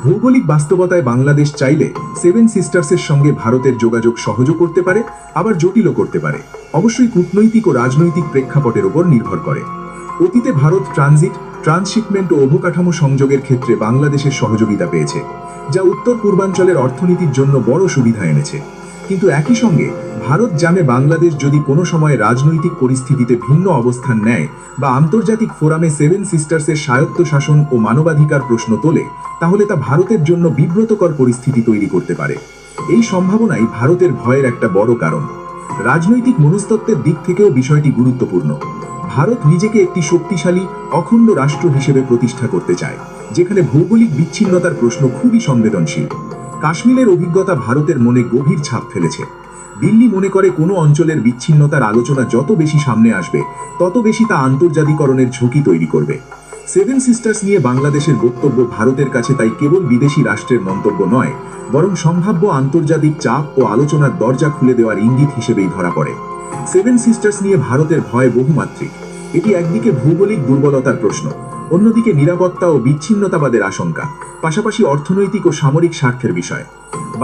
ভৌগোলিক বাস্তবতায় বাংলাদেশ চাইলে সেভেন সিস্টার্সের সঙ্গে ভারতের যোগাযোগ সহজও করতে পারে, আবার জটিলও করতে পারে। অবশ্যই কূটনৈতিক ও রাজনৈতিক প্রেক্ষাপটের উপর নির্ভর করে। অতীতে ভারত ট্রানজিট, ট্রান্সশিপমেন্ট ও অবকাঠামো সংযোগের ক্ষেত্রে বাংলাদেশের সহযোগিতা পেয়েছে, যা উত্তর পূর্বাঞ্চলের অর্থনীতির জন্য বড় সুবিধা এনেছে। কিন্তু একই সঙ্গে ভারত জানে, বাংলাদেশ যদি কোনো সময় রাজনৈতিক পরিস্থিতিতে ভিন্ন অবস্থান নেয় বা আন্তর্জাতিক ফোরামে সেভেন সিস্টার্সের স্বায়ত্ত শাসন ও মানবাধিকার প্রশ্ন তোলে, তাহলে তা ভারতের জন্য বিব্রতকর পরিস্থিতি তৈরি করতে পারে। এই সম্ভাবনাই ভারতের ভয়ের একটা বড় কারণ। রাজনৈতিক মনস্তত্ত্বের দিক থেকেও বিষয়টি গুরুত্বপূর্ণ। ভারত নিজেকে একটি শক্তিশালী, অখণ্ড রাষ্ট্র হিসেবে প্রতিষ্ঠা করতে চায়, যেখানে ভৌগোলিক বিচ্ছিন্নতার প্রশ্ন খুবই সংবেদনশীল। কাশ্মীরের অভিজ্ঞতা ভারতের মনে গভীর ছাপ ফেলেছে। দিল্লি মনে করে, কোনো অঞ্চলের বিচ্ছিন্নতার আলোচনা যত বেশি সামনে আসবে, তত বেশি তা আন্তর্জাতিকরণের ঝুঁকি তৈরি করবে। সেভেন সিস্টার্স নিয়ে বাংলাদেশের বক্তব্য ভারতের কাছে তাই কেবল বিদেশি রাষ্ট্রের মন্তব্য নয়, বরং সম্ভাব্য আন্তর্জাতিক চাপ ও আলোচনার দরজা খুলে দেওয়ার ইঙ্গিত হিসেবেই ধরা পড়ে। সেভেন সিস্টার্স নিয়ে ভারতের ভয় বহুমাত্রিক। এটি একদিকে ভৌগোলিক দুর্বলতার প্রশ্ন, অন্যদিকে নিরাপত্তা ও বিচ্ছিন্নতাবাদের আশঙ্কা, পাশাপাশি অর্থনৈতিক ও সামরিক স্বার্থের বিষয়।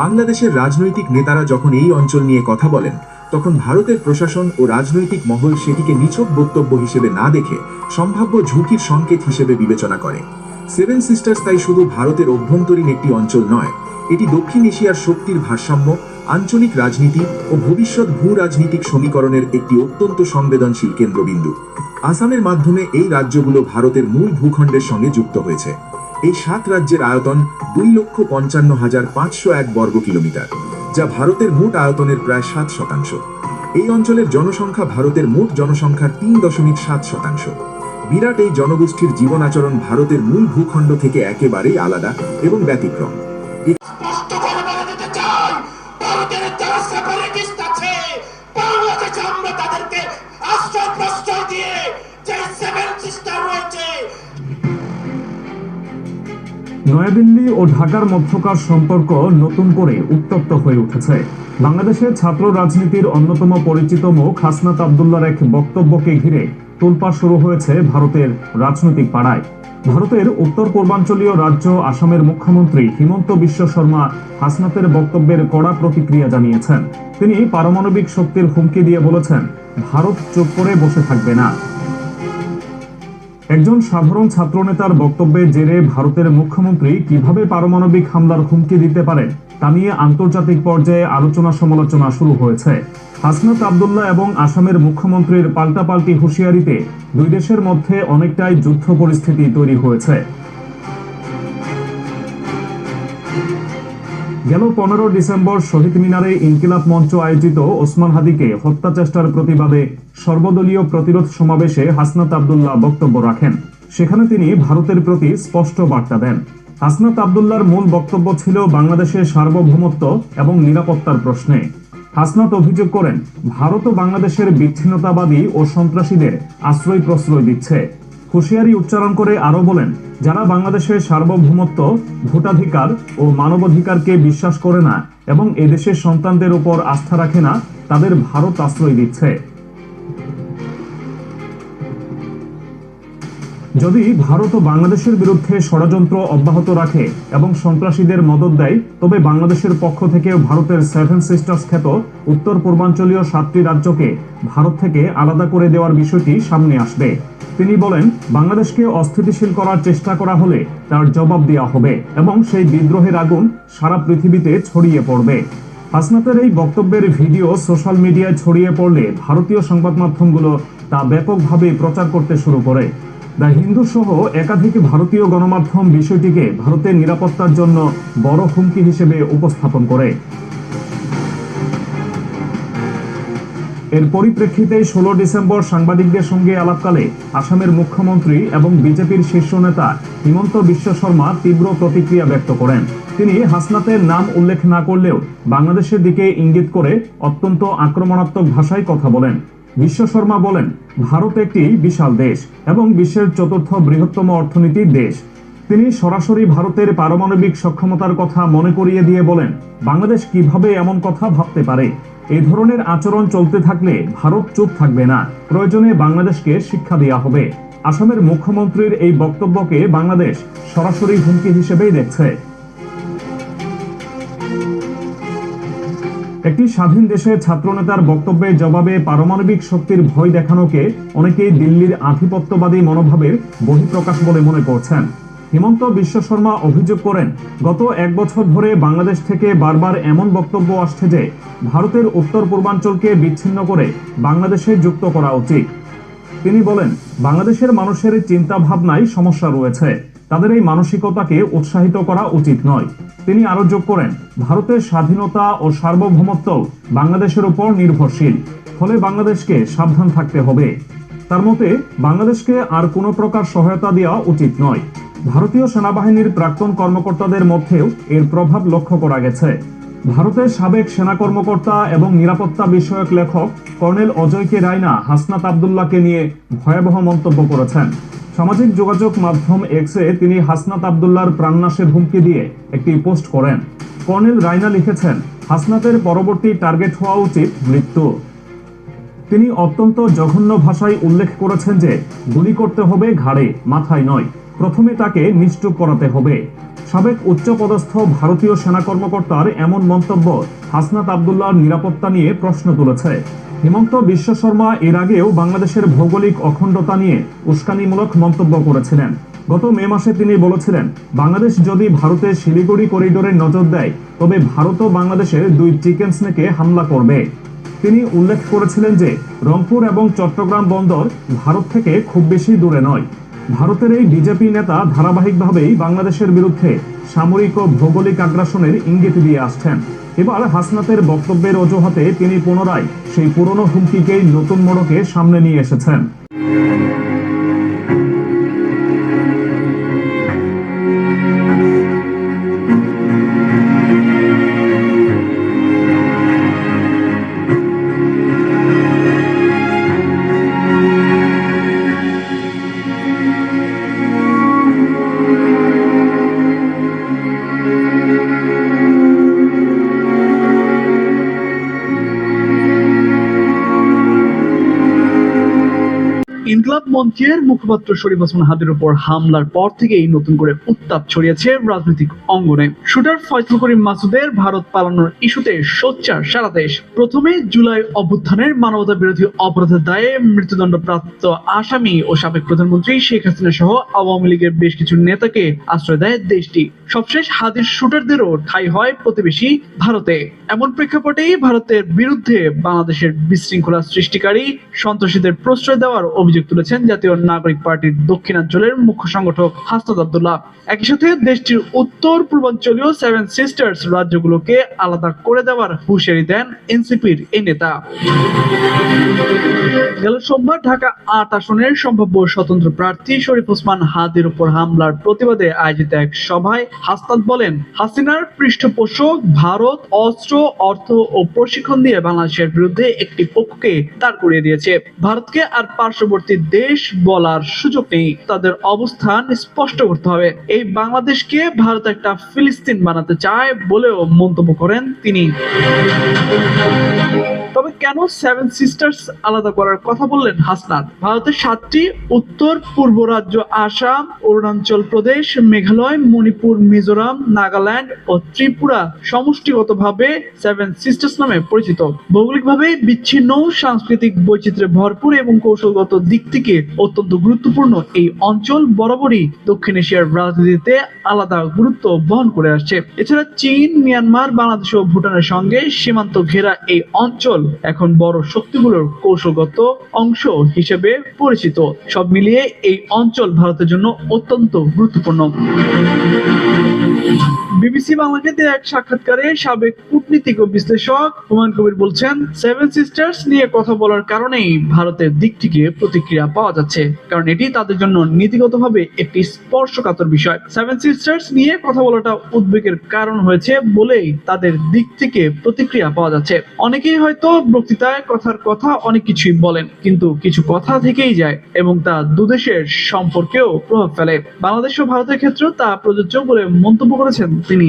বাংলাদেশের রাজনৈতিক নেতারা যখন এই অঞ্চল নিয়ে কথা বলেন, তখন ভারতের প্রশাসন ও রাজনৈতিক মহল সেটিকে নিছক বক্তব্য হিসেবে না দেখে সম্ভাব্য ঝুঁকির সংকেত হিসেবে বিবেচনা করে। সেভেন সিস্টার্স তাই শুধু ভারতের অভ্যন্তরীণ একটি অঞ্চল নয়, এটি দক্ষিণ এশিয়ার শক্তির ভারসাম্য, আঞ্চলিক রাজনীতি ও ভবিষ্যৎ ভূ রাজনৈতিক সমীকরণের একটি অত্যন্ত সংবেদনশীল কেন্দ্রবিন্দু। আসামের মাধ্যমে এই রাজ্যগুলো ভারতের মূল ভূখণ্ডের সঙ্গে যুক্ত হয়েছে। এই 7 রাজ্যের আয়তন 2,55,501 বর্গ কিলোমিটার, যা ভারতের মোট আয়তনের প্রায় 7%। এই অঞ্চলের জনসংখ্যা ভারতের মোট জনসংখ্যার 3.7%। বিরাট এই জনগোষ্ঠীর জীবন আচরণ ভারতের মূল ভূখণ্ড থেকে একেবারেই আলাদা এবং ব্যতিক্রম। বাংলাদেশে আমরা তাদেরকে আশ্রয় প্রশ্রয় দিয়ে যে সেভেন সিস্টার রয়েছে। নয়াদিল্লি ও ঢাকার মধ্যকার সম্পর্ক নতুন করে উত্তপ্ত হয়ে উঠেছে। বাংলাদেশের ছাত্র রাজনীতির অন্যতম পরিচিত মুখ হাসনাত আব্দুল্লাহর এক বক্তব্যকে ঘিরে তোলপাড় শুরু হয়েছে ভারতের রাজনৈতিক পাড়ায়। ভারতের উত্তর পূর্বাঞ্চলীয় রাজ্য আসামের মুখ্যমন্ত্রী হিমন্ত বিশ্ব শর্মা হাসনাতের বক্তব্যের কড়া প্রতিক্রিয়া জানিয়েছেন। তিনি পারমাণবিক শক্তির হুমকি দিয়ে বলেছেন, ভারত চুপ করে বসে থাকবে না। একজন সাধারণ ছাত্রনেতার বক্তব্যের জেরে ভারতের মুখ্যমন্ত্রী কিভাবে পারমাণবিক হামলার হুমকি দিতে পারেন তা নিয়ে আন্তর্জাতিক পর্যায়ে আলোচনা সমালোচনা শুরু হয়েছে। হাসনাত আব্দুল্লাহ এবং আসামের মুখ্যমন্ত্রীর পাল্টাপাল্টি হুঁশিয়ারিতে দুই দেশের মধ্যে অনেকটাই যুদ্ধ পরিস্থিতি তৈরি হয়েছে। গেল 15 ডিসেম্বর শহীদ মিনারে ইনকিলাব মঞ্চ আয়োজিত ওসমান হাদিকে হত্যা চেষ্টার প্রতিবাদে সর্বদলীয় প্রতিরোধ সমাবেশে হাসনাত আব্দুল্লাহ বক্তব্য রাখেন। সেখানে তিনি ভারতের প্রতি স্পষ্ট বার্তা দেন। হাসনাত আব্দুল্লাহর মূল বক্তব্য ছিল বাংলাদেশের সার্বভৌমত্ব এবং নিরাপত্তার প্রশ্নে। হাসনাত অভিযোগ করেন, ভারত ও বাংলাদেশের বিচ্ছিন্নতাবাদী ও সন্ত্রাসীদের আশ্রয় প্রশ্রয় দিচ্ছে। হুঁশিয়ারি উচ্চারণ করে আরো বলেন, যারা বাংলাদেশের সার্বভৌমত্ব, ভোটাধিকার ও মানবাধিকারকে বিশ্বাস করে না এবং এদেশের সন্তানদের উপর আস্থা রাখে না, তাদের ভারত আশ্রয় দিচ্ছে। যদি ভারত ও বাংলাদেশের বিরুদ্ধে ষড়যন্ত্র অব্যাহত রাখে এবং সন্ত্রাসীদের মদত দেয়, তবে বাংলাদেশের পক্ষ থেকে ভারতের সেভেন সিস্টার্স খ্যাত উত্তর পূর্বাঞ্চলীয় 7টি রাজ্যকে ভারত থেকে আলাদা করে দেওয়ার বিষয়টি সামনে আসবে। তিনি বলেন, বাংলাদেশকে অস্থিতিশীল করার চেষ্টা করা হলে তার জবাব দেওয়া হবে এবং সেই বিদ্রোহের আগুন সারা পৃথিবীতে ছড়িয়ে পড়বে। হাসনাতের এই বক্তব্যের ভিডিও সোশ্যাল মিডিয়ায় ছড়িয়ে পড়লে ভারতীয় সংবাদ মাধ্যমগুলো তা ব্যাপকভাবে প্রচার করতে শুরু করে। দ্য হিন্দু সহ একাধিক ভারতীয় গণমাধ্যম বিষয়টিকে ভারতের নিরাপত্তার জন্য বড় হুমকি হিসেবে উপস্থাপন করে। এর পরিপ্রেক্ষিতে 16 ডিসেম্বর সাংবাদিকদের সঙ্গে আলাপকালে আসামের মুখ্যমন্ত্রী এবং বিজেপির শীর্ষ নেতা হিমন্ত বিশ্ব শর্মা তীব্র প্রতিক্রিয়া ব্যক্ত করেন। তিনি হাসনাতের নাম উল্লেখ না করলেও বাংলাদেশের দিকে ইঙ্গিত করে অত্যন্ত আক্রমণাত্মক ভাষায় কথা বলেন। বিশ্ব শর্মা বলেন, ভারত একটি বিশাল দেশ এবং বিশ্বের 4র্থ বৃহত্তম অর্থনীতির দেশ। তিনি সরাসরি ভারতের পারমাণবিক সক্ষমতার কথা মনে করিয়ে দিয়ে বলেন, বাংলাদেশ কিভাবে এমন কথা ভাবতে পারে। এই ধরনের আচরণ চলতে থাকলে ভারত চুপ থাকবে না, প্রয়োজনে বাংলাদেশকে শিক্ষা দেওয়া হবে। আসামের মুখ্যমন্ত্রীর এই বক্তব্যকে বাংলাদেশ সরাসরি হুমকি হিসেবেই দেখছে। একটি স্বাধীন দেশের ছাত্রনেতার বক্তব্যের জবাবে পারমাণবিক শক্তির ভয় দেখানোকে অনেকেই দিল্লির আধিপত্যবাদী মনোভাবের বহিঃপ্রকাশ বলে মনে করছেন। হিমন্ত বিশ্ব শর্মা অভিযোগ করেন, গত 1 বছর ধরে বাংলাদেশ থেকে বারবার এমন বক্তব্য আসছে যে ভারতের উত্তর পূর্বাঞ্চলকে বিচ্ছিন্ন করে বাংলাদেশে যুক্ত করা উচিত। তিনি বলেন, বাংলাদেশের মানুষের চিন্তা ভাবনায় সমস্যা রয়েছে, তাদের এই মানসিকতাকে উৎসাহিত করা উচিত নয়। তিনি আরো যোগ করেন, ভারতের স্বাধীনতা ও সার্বভৌমত্ব বাংলাদেশের উপর নির্ভরশীল, ফলে বাংলাদেশকে সাবধান থাকতে হবে। তার মতে বাংলাদেশকে আর কোনো প্রকার সহায়তা দেওয়া উচিত নয়। ভারতীয় সেনাবাহিনীর প্রাক্তন কর্মকর্তাদের মধ্যেও এর প্রভাব লক্ষ্য করা গেছে। ভারতের সাবেক সেনা কর্মকর্তা এবং নিরাপত্তা বিষয়ক লেখক কর্নেল অজয় কে রায়না হাসনাত আব্দুল্লাহকে নিয়ে ভয়াবহ মন্তব্য করেছেন। সামাজিক যোগাযোগ মাধ্যম এক্সে তিনি হাসনাত আব্দুল্লাহর প্রাণনাশের হুমকি দিয়ে একটি পোস্ট করেন। কর্নেল রায়না লিখেছেন, হাসনাতের পরবর্তী টার্গেট হওয়া উচিত মৃত্যু। তিনি অত্যন্ত জঘন্য ভাষায় উল্লেখ করেছেন যে গুলি করতে হবে ঘাড়ে, মাথায় নয়, প্রথমে তাকে নিশ্চুপ করাতে হবে। সাবেক উচ্চপদস্থ ভারতীয় সেনা কর্মকর্তার এমন মন্তব্য হাসনাত আব্দুল্লাহর নিরাপত্তা নিয়ে প্রশ্ন তুলেছে। হিমন্ত বিশ্ব শর্মা এর আগেও বাংলাদেশের ভৌগোলিক অখণ্ডতা নিয়ে উস্কানিমূলক মন্তব্য করেছিলেন। গত মে মাসে তিনি বলেছিলেন, বাংলাদেশ যদি ভারতের শিলিগুড়ি করিডোরে নজর দেয়, তবে ভারতও বাংলাদেশের 2 চিকেন স্নেকে হামলা করবে। তিনি উল্লেখ করেছিলেন যে রংপুর এবং চট্টগ্রাম বন্দর ভারত থেকে খুব বেশি দূরে নয়। ভারতের এই বিজেপি নেতা ধারাবাহিকভাবেই বাংলাদেশের বিরুদ্ধে সামরিক ও ভৌগোলিক আগ্রাসনের ইঙ্গিত দিয়ে আসছেন। এবার হাসনাতের বক্তব্যের অজুহাতে তিনি পুনরায় সেই পুরনো হুমকিকেই নতুন মোড়কে সামনে নিয়ে এসেছেন। ইনকিলাব মঞ্চের মুখপাত্র শরীফ ওসমান হাদির উপর হামলার পর থেকেই নতুন করে উত্তাপ ছড়িয়েছে রাজনৈতিক অঙ্গনে। শুটার ফয়সাল করিম মাসুদের ভারত পালানোর ইস্যুতে সোচ্চার সারা দেশ। প্রথমে জুলাই অভ্যুত্থানের মানবতা বিরোধী অপরাধের দায়ে মৃত্যুদণ্ডপ্রাপ্ত আসামি ও সাবেক প্রধানমন্ত্রী শেখ হাসিনা সহ আওয়ামী লীগের বেশ কিছু নেতাকে আশ্রয় দেয় দেশটি। সবশেষ হাদির শুটারদেরও ঠাঁই হয় প্রতিবেশী ভারতে। এমন প্রেক্ষাপটেই ভারতের বিরুদ্ধে বাংলাদেশের বিশৃঙ্খলা সৃষ্টিকারী সন্ত্রাসীদের প্রশ্রয় দেওয়ার অভিযোগ তুলেছেন জাতীয় নাগরিক পার্টির দক্ষিণাঞ্চলের মুখ্য সংগঠক হাসনাত আব্দুল্লাহ। একই সাথে দেশটির উত্তর পূর্বাঞ্চলীয় 7 সিস্টার্স রাজ্যগুলোকে আলাদা করে দেওয়ার হুঁশিয়ারি দেন এনসিপির এই নেতা। গেল সোমবার ঢাকা 8 আসনের সম্ভাব্য স্বতন্ত্র প্রার্থী শরীফ ওসমান হাদির উপর হামলার প্রতিবাদে আয়োজিত এক সভায় হাসনাত বলেন, হাসিনার পৃষ্ঠপোষক ভারত অস্ত্র, অর্থ ও প্রশিক্ষণ দিয়ে বাংলাদেশের বিরুদ্ধে একটি পক্ষকে দাঁড় করিয়ে দিয়েছে। ভারতকে আর পার্শ্ববর্তী দেশ বলার সুযোগ নেই, তাদের অবস্থান স্পষ্ট করতে হবে। এই বাংলাদেশকে ভারত একটা ফিলিস্তিন বানাতে চায় বলেও মন্তব্য করেন তিনি। তবে কেন 7 সিস্টার্স আলাদা করার কথা বললেন হাসনাত? ভারতের 7টি উত্তর পূর্ব রাজ্য আসাম, অরুণাচল প্রদেশ, মেঘালয়, মণিপুর, মিজোরাম, নাগাল্যান্ড ও ত্রিপুরা সমষ্টিগতভাবে 7 সিস্টার্স নামে পরিচিত। ভৌগোলিকভাবে বিচ্ছিন্ন, সাংস্কৃতিক বৈচিত্র্যে ভরপুর এবং কৌশলগত দিক থেকে অত্যন্ত গুরুত্বপূর্ণ এই অঞ্চল বরাবরই দক্ষিণ এশিয়ার রাজনীতিতে আলাদা গুরুত্ব বহন করে আসছে। এছাড়া চীন, মিয়ানমার, বাংলাদেশ ও ভুটানের সঙ্গে সীমান্ত ঘেরা এই অঞ্চল এখন বড় শক্তিগুলোর কৌশলগত অংশ হিসেবে পরিচিত। সব মিলিয়ে এই অঞ্চল ভারতের জন্য অত্যন্ত গুরুত্বপূর্ণ। বিবিসি বাংলাকে দেয়া এক সাক্ষাৎকারে সাবেক কূটনীতিক ও বিশ্লেষক হুমায়ুন কবির বলছেন, 7 সিস্টার্স নিয়ে কথা বলার কারণেই ভারতের দিক থেকে প্রতিক্রিয়া পাওয়া যাচ্ছে, কারণ এটি তাদের জন্য নীতিগতভাবে একটি স্পর্শকাতর বিষয়। 7 সিস্টার্স নিয়ে কথা বলাটা উদ্বেগের কারণ হয়েছে বলেই তাদের দিক থেকে প্রতিক্রিয়া পাওয়া যাচ্ছে। অনেকেই হয়তো বক্তৃতায় কথার কথা অনেক কিছুই বলেন, কিন্তু কিছু কথা থেকেই যায় এবং তা দুদেশের সম্পর্কেও প্রভাব ফেলে। বাংলাদেশ ও ভারতের ক্ষেত্রেও তা প্রযোজ্য বলে মন্তব্য করেছেন তিনি।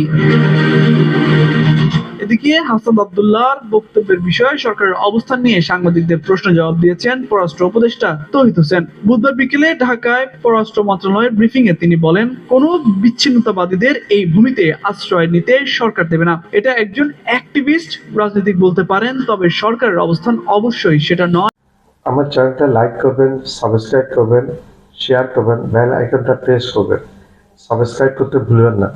এদিকে হাসনাত আব্দুল্লাহর বক্তব্যের বিষয়ে সরকারের অবস্থান নিয়ে সাংবাদিকদের প্রশ্ন জবাব দিয়েছেন পররাষ্ট্র উপদেষ্টা তৌহিদ হোসেন। বুধবার বিকেলে ঢাকায় পররাষ্ট্র মন্ত্রণালয়ের ব্রিফিং এ তিনি বলেন, কোন বিচ্ছিন্নতাবাদীদের এই ভূমিতে আশ্রয় নিতে সরকার দেবে না। এটা একজন অ্যাক্টিভিস্ট রাজনীতিক বলতে পারেন, তবে সরকারের অবস্থান অবশ্যই সেটা নয়। আমার চ্যানেলটা লাইক করবেন, সাবস্ক্রাইব করবেন, শেয়ার করবেন, বেল আইকনটা প্রেস করবেন। সাবস্ক্রাইব করতে ভুলবেন না।